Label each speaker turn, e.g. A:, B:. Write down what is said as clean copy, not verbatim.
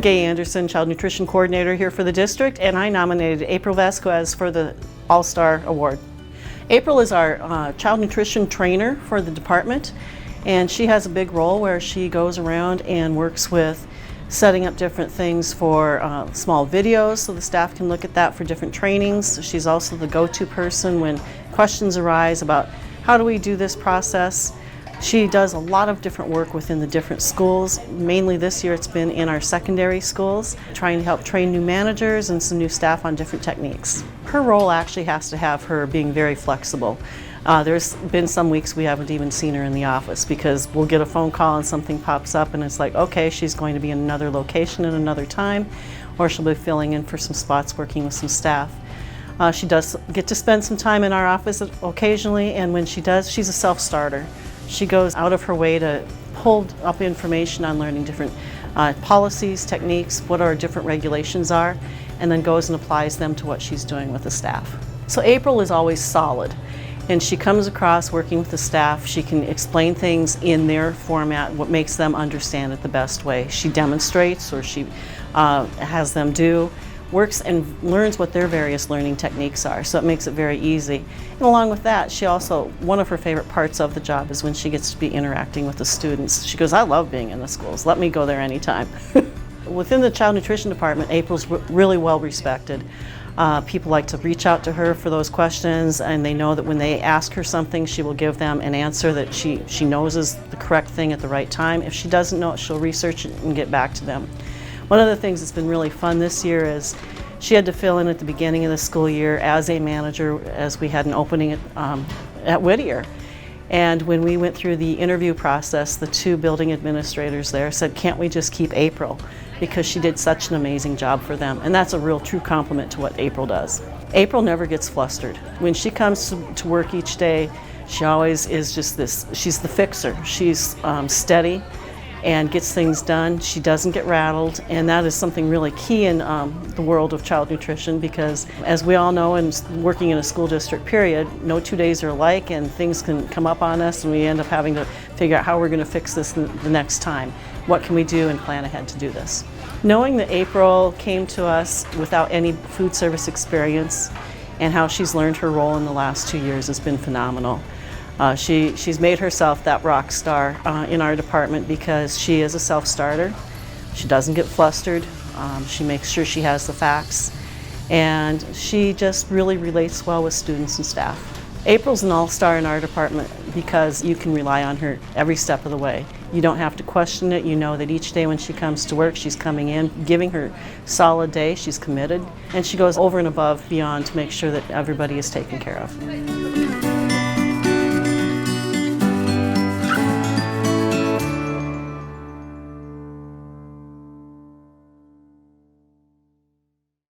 A: Gay Anderson, Child Nutrition Coordinator here for the district, and I nominated April Vazquez for the All-Star Award. April is our child nutrition trainer for the department, and she has a big role where she goes around and works with setting up different things for small videos so the staff can look at that for different trainings. She's also the go-to person when questions arise about how do we do this process. She does a lot of different work within the different schools. Mainly this year it's been in our secondary schools, trying to help train new managers and some new staff on different techniques. Her role actually has to have her being very flexible. There's been some weeks we haven't even seen her in the office because we'll get a phone call and something pops up and it's like, okay, she's going to be in another location at another time, or she'll be filling in for some spots working with some staff. She does get to spend some time in our office occasionally, and when she does, she's a self-starter. She goes out of her way to pull up information on learning different policies, techniques, what our different regulations are, and then goes and applies them to what she's doing with the staff. So April is always solid, and she comes across working with the staff. She can explain things in their format, what makes them understand it the best way. She demonstrates, or she has them do, works and learns what their various learning techniques are, so it makes it very easy. And along with that, she also, one of her favorite parts of the job is when she gets to be interacting with the students. She goes, I love being in the schools, let me go there anytime. Within the child nutrition department, April's really well respected. People like to reach out to her for those questions, and they know that when they ask her something, she will give them an answer that she knows is the correct thing at the right time. If she doesn't know it, she'll research it and get back to them. One of the things that's been really fun this year is she had to fill in at the beginning of the school year as a manager, as we had an opening at Whittier. And when we went through the interview process, the two building administrators there said, can't we just keep April? Because she did such an amazing job for them. And that's a real true compliment to what April does. April never gets flustered. When she comes to work each day, she always is just this, she's the fixer. She's steady and gets things done. She doesn't get rattled, and that is something really key in the world of child nutrition, because as we all know, in working in a school district period, no 2 days are alike, and things can come up on us and we end up having to figure out how we're going to fix this the next time. What can we do and plan ahead to do this? Knowing that April came to us without any food service experience and how she's learned her role in the last 2 years has been phenomenal. She's made herself that rock star in our department because she is a self-starter. She doesn't get flustered. She makes sure she has the facts, and she just really relates well with students and staff. April's an all-star in our department because you can rely on her every step of the way. You don't have to question it. You know that each day when she comes to work, she's coming in, giving her solid day. She's committed, and she goes over and above beyond to make sure that everybody is taken care of.